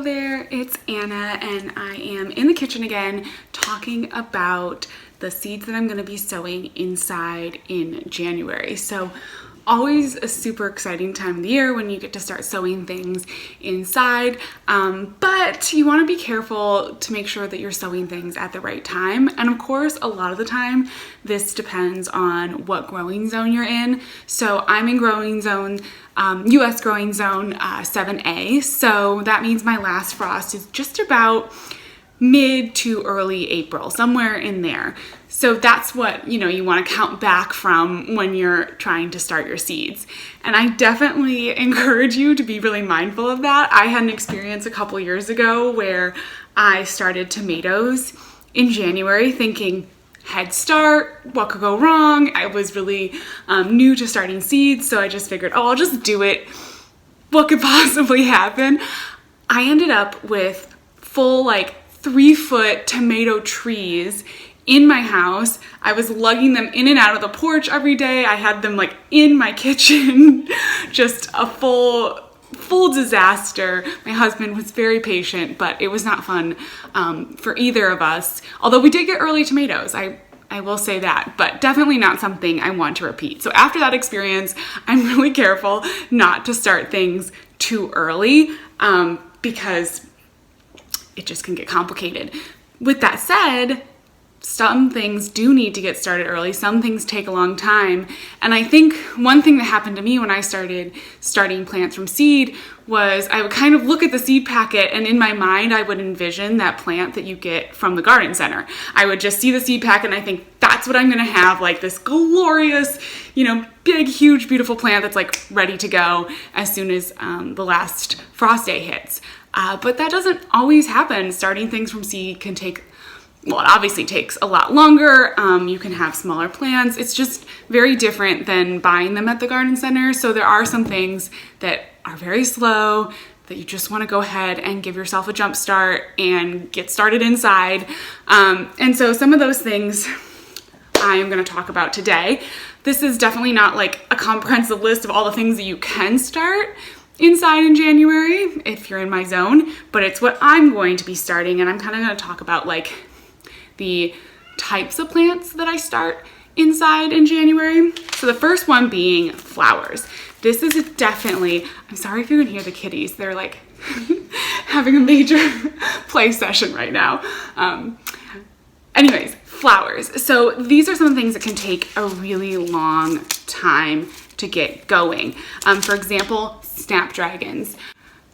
Hello there, it's Anna, and I am in the kitchen again talking about the seeds that I'm going to be sowing inside in January. So always a super exciting time of the year when you get to start sowing things inside, but you want to be careful to make sure that you're sowing things at the right time. And of course, a lot of the time this depends on what growing zone you're in. So I'm in growing zone US growing zone 7A, so that means my last frost is just about mid to early April, somewhere in there. So that's what, you want to count back from when you're trying to start your seeds. And I definitely encourage you to be really mindful of that. I had an experience a couple years ago where I started tomatoes in January thinking, head start, what could go wrong? I was really new to starting seeds, so I just figured, I'll just do it. What could possibly happen? I ended up with full 3-foot tomato trees in my house. I was lugging them in and out of the porch every day. I had them in my kitchen, just a full disaster. My husband was very patient, but it was not fun for either of us. Although we did get early tomatoes, I will say that, but definitely not something I want to repeat. So after that experience, I'm really careful not to start things too early because it just can get complicated. With that said, some things do need to get started early. Some things take a long time. And I think one thing that happened to me when I started starting plants from seed was I would kind of look at the seed packet, and in my mind, I would envision that plant that you get from the garden center. I would just see the seed packet and I think that's what I'm gonna have, this glorious, big, huge, beautiful plant that's ready to go as soon as the last frost day hits. But that doesn't always happen. Starting things from seed can take, it obviously takes a lot longer. You can have smaller plants. It's just very different than buying them at the garden center. So there are some things that are very slow that you just want to go ahead and give yourself a jump start and get started inside. And so some of those things I am going to talk about today. This is definitely not a comprehensive list of all the things that you can start inside in January if you're in my zone, but it's what I'm going to be starting, and I'm kind of going to talk about the types of plants that I start inside in January. So the first one being flowers. This is definitely, I'm sorry if you can hear the kitties, they're having a major play session right now. Anyways, flowers. So these are some things that can take a really long time to get going. For example, snapdragons.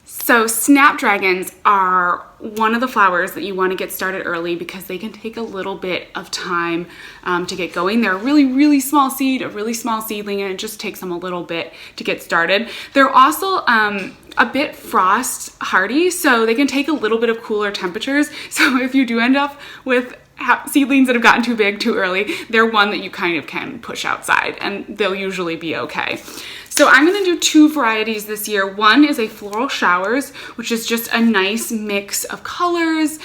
So snapdragons are one of the flowers that you want to get started early because they can take a little bit of time to get going. They're a really, really small seed, a really small seedling, and it just takes them a little bit to get started. They're also a bit frost hardy, so they can take a little bit of cooler temperatures. So if you do end up with seedlings that have gotten too big too early, they're one that you kind of can push outside and they'll usually be okay. So I'm going to do two varieties this year. One is a Floral Showers, which is just a nice mix of colors,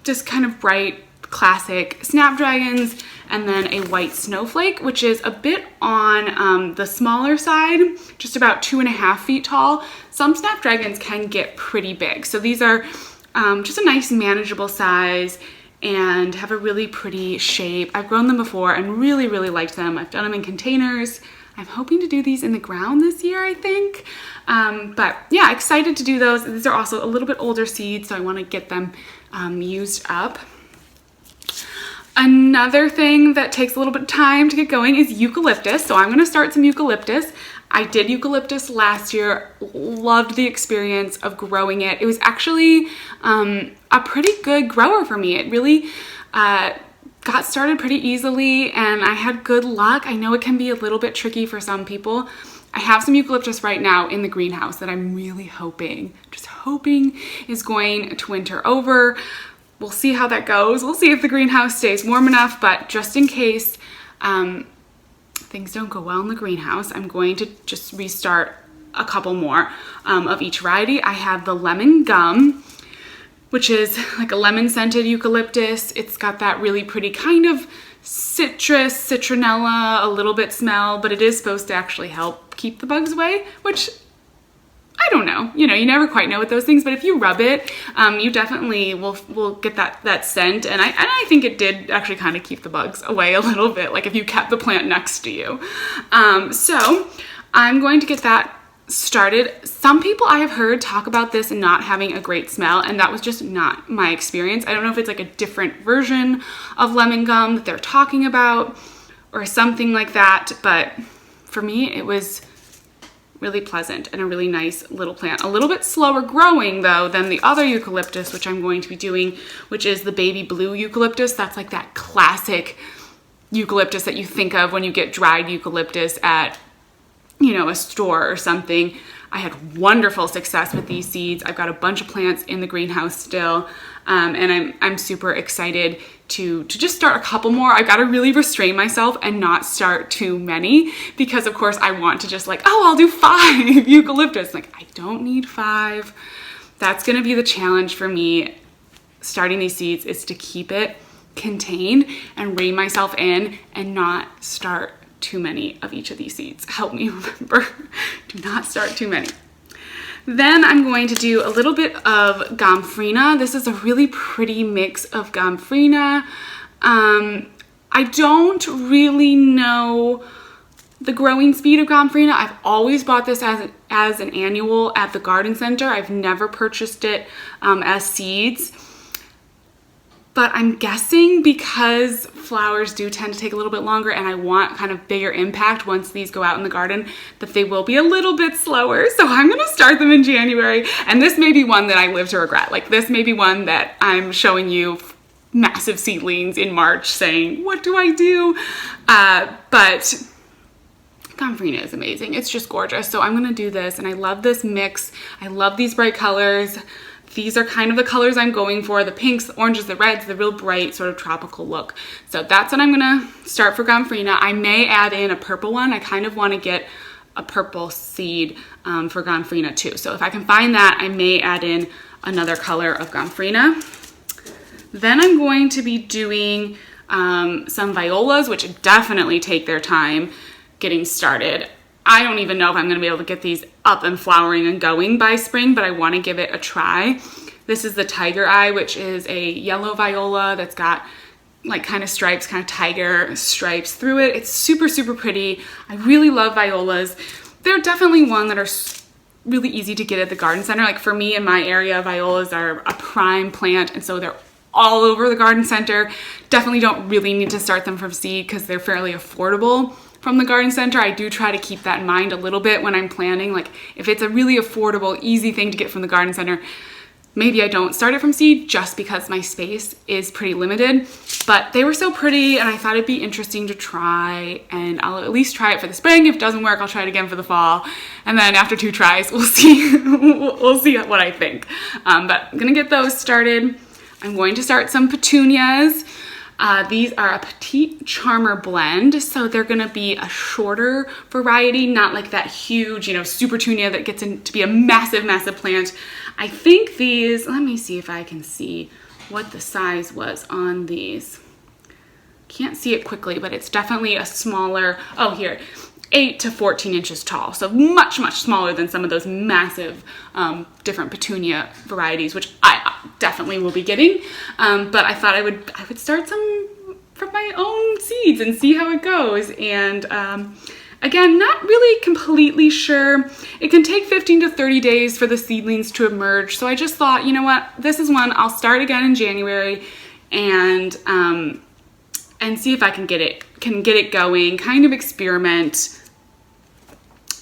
just kind of bright, classic snapdragons, and then a white snowflake, which is a bit on the smaller side, just about 2.5 feet tall. Some snapdragons can get pretty big. So these are just a nice manageable size and have a really pretty shape. I've grown them before and really, really liked them. I've done them in containers. I'm hoping to do these in the ground this year, I think. But yeah, excited to do those. These are also a little bit older seeds, so I want to get them used up. Another thing that takes a little bit of time to get going is eucalyptus. So I'm going to start some eucalyptus. I did eucalyptus last year, loved the experience of growing it. It was actually a pretty good grower for me. It really got started pretty easily and I had good luck. I know it can be a little bit tricky for some people. I have some eucalyptus right now in the greenhouse that I'm really hoping is going to winter over. We'll see how that goes. We'll see if the greenhouse stays warm enough, but just in case things don't go well in the greenhouse, I'm going to just restart a couple more of each variety. I have the lemon gum, which is a lemon scented eucalyptus. It's got that really pretty kind of citrus, citronella, a little bit smell, but it is supposed to actually help keep the bugs away, which I don't know, you know, you never quite know with those things, but if you rub it, you definitely will get that scent. And I think it did actually kind of keep the bugs away a little bit, like if you kept the plant next to you. So I'm going to get that started. Some people I have heard talk about this and not having a great smell, and that was just not my experience. I don't know if it's like a different version of lemon gum that they're talking about or something like that, but for me it was really pleasant and a really nice little plant. A little bit slower growing though than the other eucalyptus, which I'm going to be doing, which is the baby blue eucalyptus. That's like that classic eucalyptus that you think of when you get dried eucalyptus at, you know, a store or something. I had wonderful success with these seeds. I've got a bunch of plants in the greenhouse still, and I'm super excited to just start a couple more. I've got to really restrain myself and not start too many, because of course I want to just like, oh, I'll do 5 eucalyptus. Like, I don't need 5. That's gonna be the challenge for me starting these seeds, is to keep it contained and rein myself in and not start too many of each of these seeds. Help me remember, do not start too many. Then I'm going to do a little bit of Granfrina. This is a really pretty mix of Granfrina. I don't really know the growing speed of Granfrina. I've always bought this as an annual at the garden center. I've never purchased it as seeds. But I'm guessing because flowers do tend to take a little bit longer and I want kind of bigger impact once these go out in the garden, that they will be a little bit slower. So I'm gonna start them in January. And this may be one that I live to regret. Like, this may be one that I'm showing you massive seedlings in March saying, what do I do? But Granfrina is amazing. It's just gorgeous. So I'm gonna do this, and I love this mix. I love these bright colors. These are kind of the colors I'm going for, the pinks, the oranges, the reds, the real bright sort of tropical look. So that's what I'm gonna start for Granfrina. I may add in a purple one. I kind of wanna get a purple seed for Granfrina too. So if I can find that, I may add in another color of Granfrina. Then I'm going to be doing some violas, which definitely take their time getting started. I don't even know if I'm gonna be able to get these up and flowering and going by spring, but I wanna give it a try. This is the Tiger Eye, which is a yellow viola that's got like kind of stripes, kind of tiger stripes through it. It's super, super pretty. I really love violas. They're definitely one that are really easy to get at the garden center. Like for me in my area, violas are a prime plant, and so they're all over the garden center. Definitely don't really need to start them from seed because they're fairly affordable from the garden center. I do try to keep that in mind a little bit when I'm planning. Like if it's a really affordable, easy thing to get from the garden center, maybe I don't start it from seed just because my space is pretty limited. But they were so pretty and I thought it'd be interesting to try, and I'll at least try it for the spring. If it doesn't work, I'll try it again for the fall. And then after 2 tries, we'll see, we'll see what I think. But I'm gonna get those started. I'm going to start some petunias. These are a Petite Charmer blend, so they're gonna be a shorter variety, not like that huge, you know, super petunia that gets to be a massive, massive plant. I think these, let me see if I can see what the size was on these. Can't see it quickly, but it's definitely a smaller, oh here, 8 to 14 inches tall. So much, much smaller than some of those massive different petunia varieties, which I definitely will be getting. But I thought I would start some from my own seeds and see how it goes. And again, not really completely sure. It can take 15 to 30 days for the seedlings to emerge. So I just thought, you know what, this is one I'll start again in January and see if I can get it going, kind of experiment.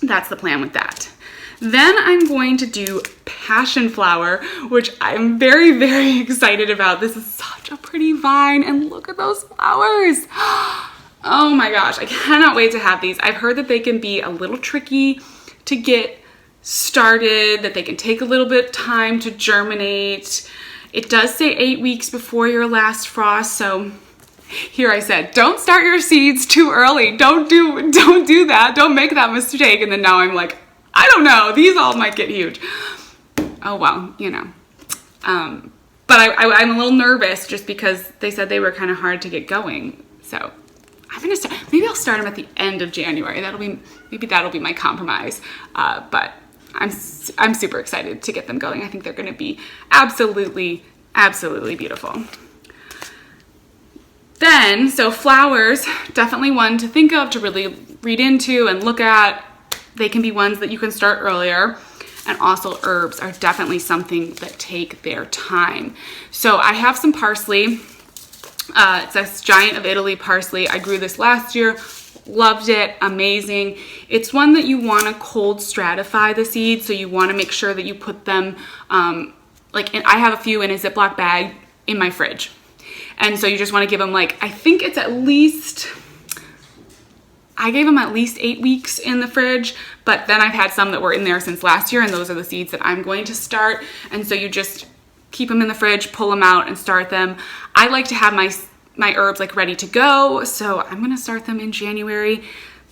That's the plan with that. Then I'm going to do passion flower, which I'm very, very excited about. This is such a pretty vine, and look at those flowers. Oh my gosh, I cannot wait to have these. I've heard that they can be a little tricky to get started, that they can take a little bit of time to germinate. It does say 8 weeks before your last frost, so here I said, don't start your seeds too early. Don't do that. Don't make that mistake. And then now I'm like, I don't know. These all might get huge. Oh, well, you know. But I'm a little nervous just because they said they were kind of hard to get going. So I'm going to start. Maybe I'll start them at the end of January. Maybe that'll be my compromise. But I'm super excited to get them going. I think they're going to be absolutely beautiful. Then, so flowers, definitely one to think of, to really read into and look at. They can be ones that you can start earlier. And also herbs are definitely something that take their time. So I have some parsley. It's this Giant of Italy parsley. I grew this last year, loved it, amazing. It's one that you want to cold stratify the seeds, so you want to make sure that you put them, I have a few in a Ziploc bag in my fridge. And so you just want to give them I think it's I gave them at least 8 weeks in the fridge, but then I've had some that were in there since last year, and those are the seeds that I'm going to start. And so you just keep them in the fridge, pull them out, and start them. I like to have my herbs ready to go, so I'm gonna start them in January.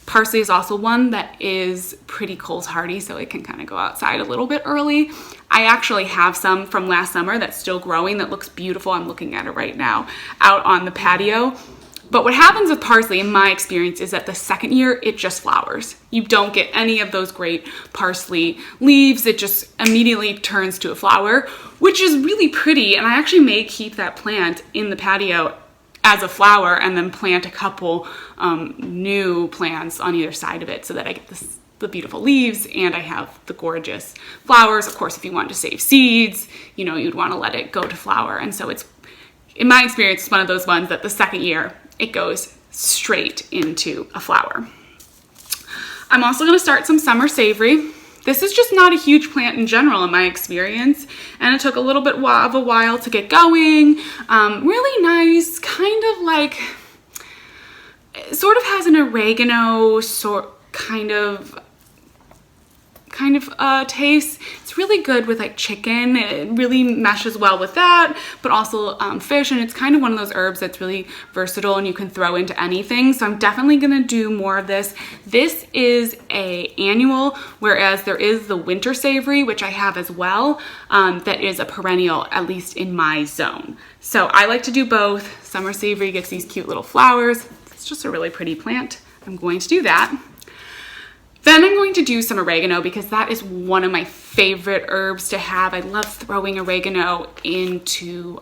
Parsley is also one that is pretty cold hardy, so it can kind of go outside a little bit early. I actually have some from last summer that's still growing that looks beautiful. I'm looking at it right now out on the patio. But what happens with parsley, in my experience, is that the second year, it just flowers. You don't get any of those great parsley leaves. It just immediately turns to a flower, which is really pretty. And I actually may keep that plant in the patio as a flower and then plant a couple new plants on either side of it so that I get the beautiful leaves and I have the gorgeous flowers. Of course, if you want to save seeds, you'd want to let it go to flower. And so it's, in my experience, it's one of those ones that the second year, it goes straight into a flower. I'm also going to start some summer savory. This is just not a huge plant in general in my experience, and it took a little bit of a while to get going. Really nice, kind of it sort of has an oregano kind of taste. It's really good with chicken. It really meshes well with that, but also fish, and it's kind of one of those herbs that's really versatile and you can throw into anything. So I'm definitely gonna do more of this. This is a annual, whereas there is the winter savory, which I have as well, that is a perennial, at least in my zone. So I like to do both. Summer savory gets these cute little flowers. It's just a really pretty plant. I'm going to do that. Then I'm going to do some oregano because that is one of my favorite herbs to have. I love throwing oregano into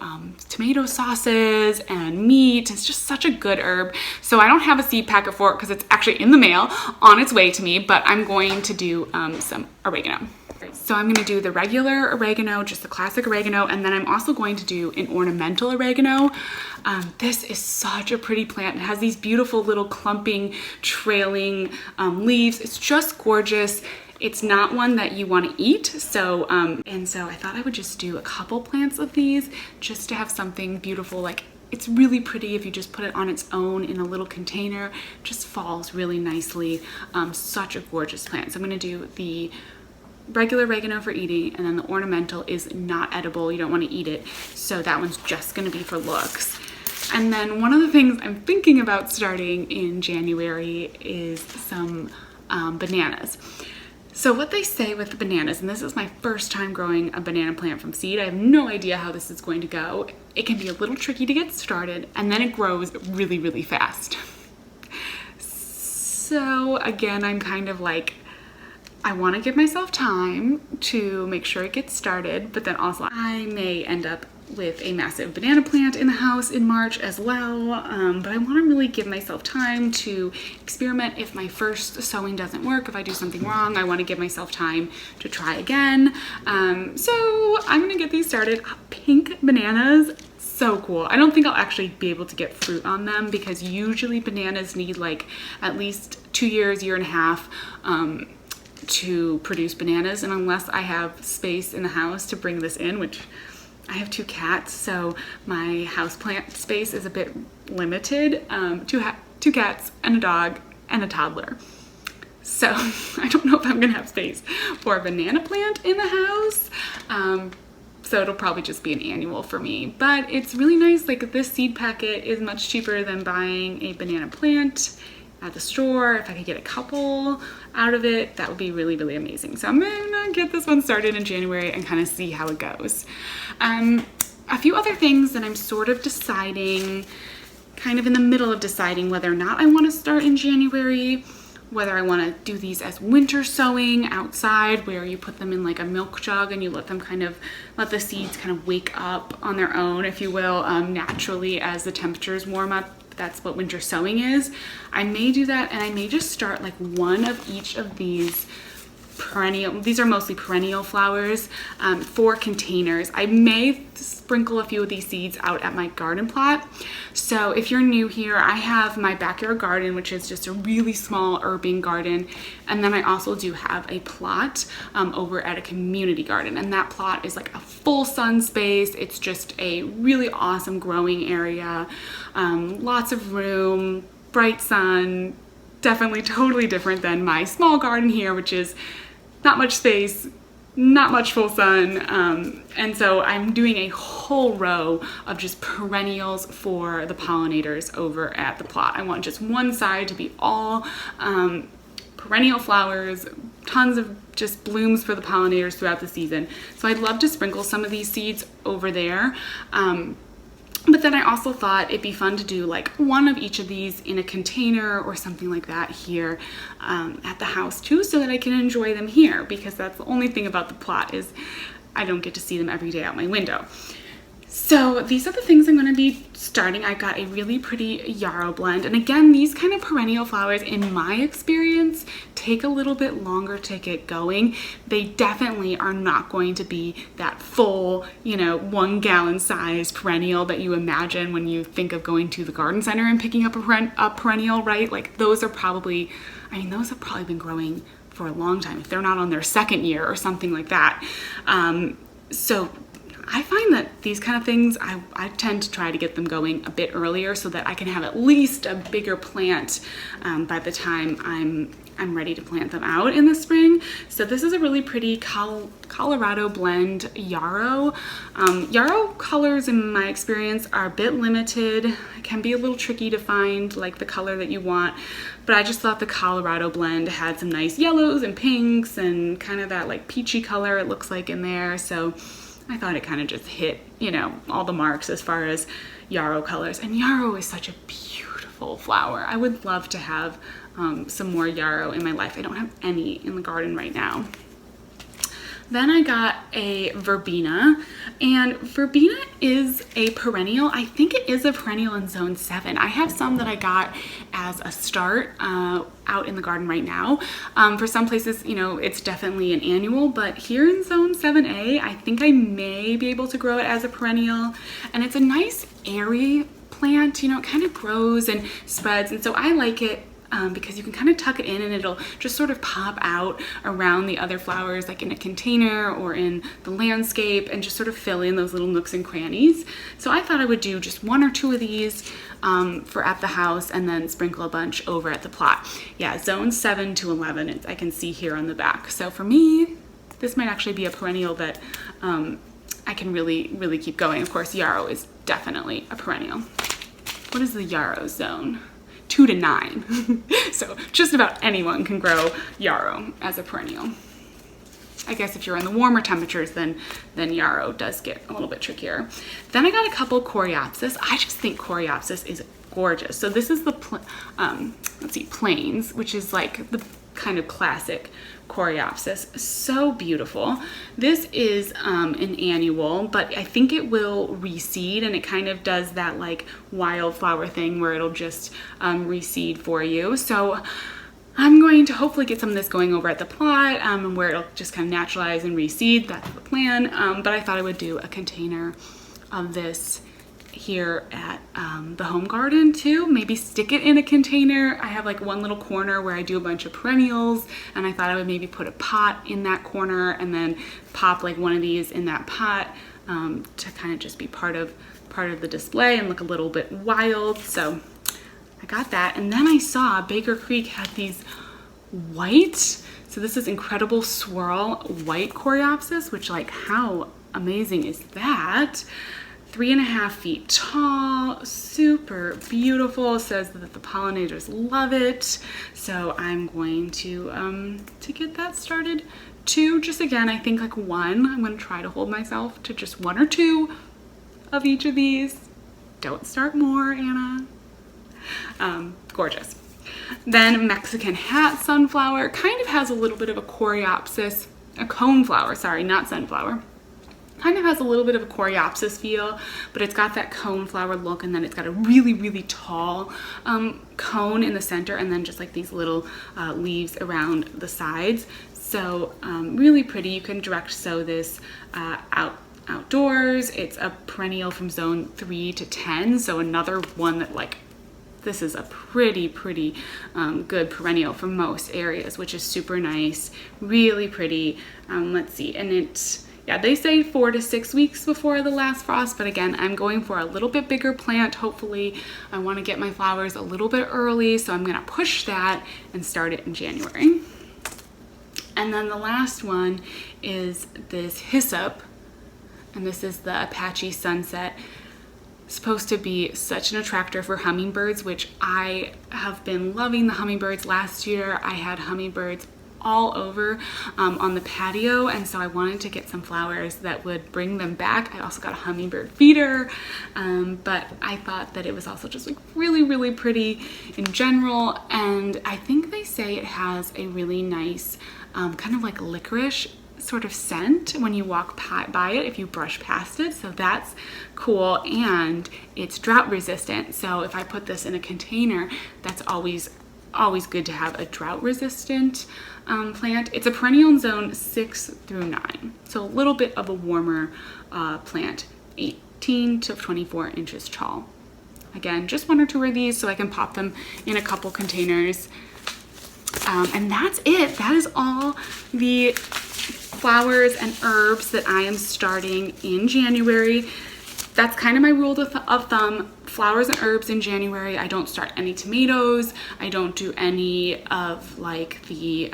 tomato sauces and meat. It's just such a good herb. So I don't have a seed packet for it because it's actually in the mail on its way to me, but I'm going to do some oregano. So I'm going to do the regular oregano, just the classic oregano, and then I'm also going to do an ornamental oregano. This is such a pretty plant. It has these beautiful little clumping, trailing leaves. It's just gorgeous. It's not one that you want to eat, so I thought I would just do a couple plants of these just to have something beautiful. It's really pretty if you just put it on its own in a little container. It just falls really nicely. Such a gorgeous plant. So I'm going to do the regular oregano for eating, and then the ornamental is not edible. You don't want to eat it, so that one's just going to be for looks. And then one of the things I'm thinking about starting in January is some bananas. So what they say with the bananas, and this is my first time growing a banana plant from seed, I have no idea how this is going to go. It can be a little tricky to get started, and then it grows really, really fast. So again, I'm kind of I want to give myself time to make sure it gets started, but then also I may end up with a massive banana plant in the house in March as well, but I want to really give myself time to experiment. If my first sowing doesn't work, if I do something wrong, I want to give myself time to try again. So I'm going to get these started. Pink bananas, so cool. I don't think I'll actually be able to get fruit on them because usually bananas need at least 2 years, year and a half, to produce bananas, and unless I have space in the house to bring this in, which I have 2 cats, so my houseplant space is a bit limited. 2 cats and a dog and a toddler. So I don't know if I'm gonna have space for a banana plant in the house. So it'll probably just be an annual for me, but it's really nice. This seed packet is much cheaper than buying a banana plant at the store. If I could get a couple out of it, that would be really, really amazing. So I'm gonna get this one started in January and kind of see how it goes. A few other things that I'm sort of deciding, kind of in the middle of deciding whether or not I want to start in January. whether I want to do these as winter sowing outside, where you put them in like a milk jug and you let them let the seeds kind of wake up on their own, if you will, naturally as the temperatures warm up. That's what winter sowing is. I may do that, and I may just start like one of each of these these are mostly perennial flowers, 4 containers. I may sprinkle a few of these seeds out at my garden plot. So if you're new here, I have my backyard garden, which is just a really small urban garden. And then I also do have a plot over at a community garden. And that plot is like a full sun space. It's just a really awesome growing area. Lots of room, bright sun, definitely totally different than my small garden here, which is not much space, not much full sun. And so I'm doing a whole row of just perennials for the pollinators over at the plot. I want just one side to be all perennial flowers, tons of just blooms for the pollinators throughout the season. So I'd love to sprinkle some of these seeds over there. But then I also thought it'd be fun to do like one of each of these in a container or something like that here at the house too, so that I can enjoy them here, because that's the only thing about the plot is I don't get to see them every day out my window. So these are the things I'm going to be starting. I got a really pretty Yarrow Blend. And again, these kind of perennial flowers, in my experience, take a little bit longer to get going. They definitely are not going to be that full, 1 gallon size perennial that you imagine when you think of going to the garden center and picking up a perennial, right? Like those have probably been growing for a long time, if they're not on their 2nd year or something like that. So I find that these kind of things, I tend to try to get them going a bit earlier so that I can have at least a bigger plant by the time I'm ready to plant them out in the spring. So this is a really pretty Colorado Blend Yarrow. Yarrow colors, in my experience, are a bit limited. It can be a little tricky to find like the color that you want, but I just thought the Colorado Blend had some nice yellows and pinks and kind of that like peachy color it looks like in there. So I thought it kind of just hit, all the marks as far as yarrow colors. And yarrow is such a beautiful flower. I would love to have some more yarrow in my life. I don't have any in the garden right now. Then I got a verbena, and verbena is a perennial. I think it is a perennial in zone 7. I have some that I got as a start out in the garden right now. For some places, it's definitely an annual, but here in zone 7A, I think I may be able to grow it as a perennial. And it's a nice airy plant, it kind of grows and spreads. And so I like it because you can kind of tuck it in and it'll just sort of pop out around the other flowers, like in a container or in the landscape, and just sort of fill in those little nooks and crannies. So I thought I would do just 1 or 2 of these for at the house, and then sprinkle a bunch over at the plot. Yeah, zone 7 to 11, I can see here on the back. So for me, this might actually be a perennial that I can really, really keep going. Of course, yarrow is definitely a perennial. What is the yarrow zone? 2 to 9. So just about anyone can grow yarrow as a perennial. I guess if you're in the warmer temperatures, then yarrow does get a little bit trickier. Then I got a couple Coreopsis. I just think Coreopsis is gorgeous. So this is the plains, which is like the kind of classic Coreopsis. So beautiful. This is an annual, but I think it will reseed, and it kind of does that like wildflower thing where it'll just reseed for you. So I'm going to hopefully get some of this going over at the plot where it'll just kind of naturalize and reseed. That's the plan. But I thought I would do a container of this here at the home garden too. Maybe stick it in a container. I have like one little corner where I do a bunch of perennials, and I thought I would maybe put a pot in that corner and then pop like one of these in that pot to kind of just be part of the display and look a little bit wild. So I got that. And then I saw Baker Creek had these white, so this is Incredible Swirl white Coreopsis, which, like, how amazing is that? 3.5 feet tall, super beautiful. It says that the pollinators love it. So I'm going to get that started too. Just again, I think like 1. I'm gonna try to hold myself to just 1 or 2 of each of these. Don't start more, Anna. Gorgeous. Then Mexican hat sunflower, kind of has a little bit of a Coreopsis, a coneflower, sorry, not sunflower. Kind of has a little bit of a Coreopsis feel, but it's got that coneflower look, and then it's got a really, really tall cone in the center, and then just like these little leaves around the sides. So really pretty. You can direct sow this outdoors. It's a perennial from zone 3 to 10, so another one that like, this is a pretty good perennial for most areas, which is super nice, really pretty. Let's see, and it's, yeah, they say 4 to 6 weeks before the last frost, but again, I'm going for a little bit bigger plant. Hopefully, I want to get my flowers a little bit early, so I'm going to push that and start it in January. And then the last one is this hyssop, and this is the Apache Sunset. It's supposed to be such an attractor for hummingbirds, which I have been loving the hummingbirds. Last year, I had hummingbirds all over on the patio, and so I wanted to get some flowers that would bring them back. I also got a hummingbird feeder, but I thought that it was also just like really pretty in general, and I think they say it has a really nice kind of like licorice sort of scent when you walk by it if you brush past it, so that's cool. And it's drought resistant, so if I put this in a container, that's always good to have a drought resistant plant. It's a perennial in zone 6 through 9, so a little bit of a warmer plant, 18 to 24 inches tall. Again, just 1 or 2 of these so I can pop them in a couple containers. And that's it. That is all the flowers and herbs that I am starting in January. That's kind of my rule of thumb. Flowers and herbs in January. I don't start any tomatoes. I don't do any of like the,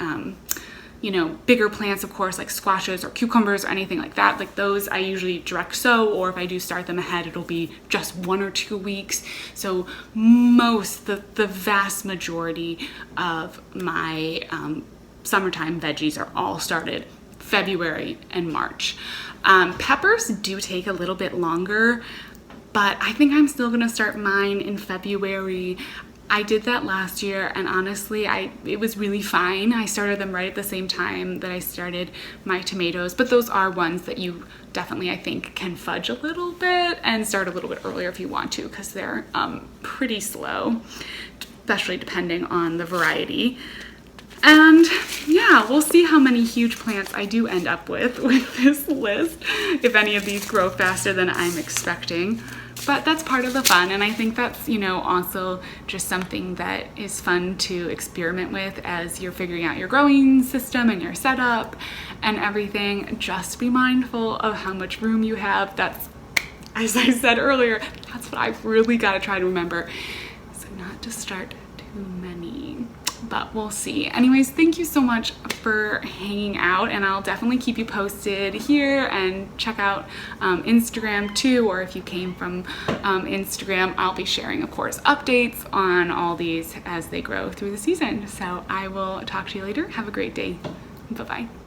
you know, bigger plants, of course, like squashes or cucumbers or anything like that. Like those I usually direct sow, or if I do start them ahead, it'll be just 1 or 2 weeks. So the vast majority of my summertime veggies are all started February and March. Peppers do take a little bit longer, but I think I'm still gonna start mine in February. I did that last year, and honestly, it was really fine. I started them right at the same time that I started my tomatoes, but those are ones that you definitely, I think, can fudge a little bit and start a little bit earlier if you want to, because they're pretty slow, especially depending on the variety. And yeah, we'll see how many huge plants I do end up with this list, if any of these grow faster than I'm expecting. But that's part of the fun, and I think that's, you know, also just something that is fun to experiment with as you're figuring out your growing system and your setup and everything. Just be mindful of how much room you have. That's, as I said earlier, that's what I've really got to try to remember, so not to start too many. But we'll see. Anyways, thank you so much for hanging out, and I'll definitely keep you posted here, and check out Instagram too, or if you came from Instagram, I'll be sharing, of course, updates on all these as they grow through the season. So I will talk to you later. Have a great day. Bye-bye.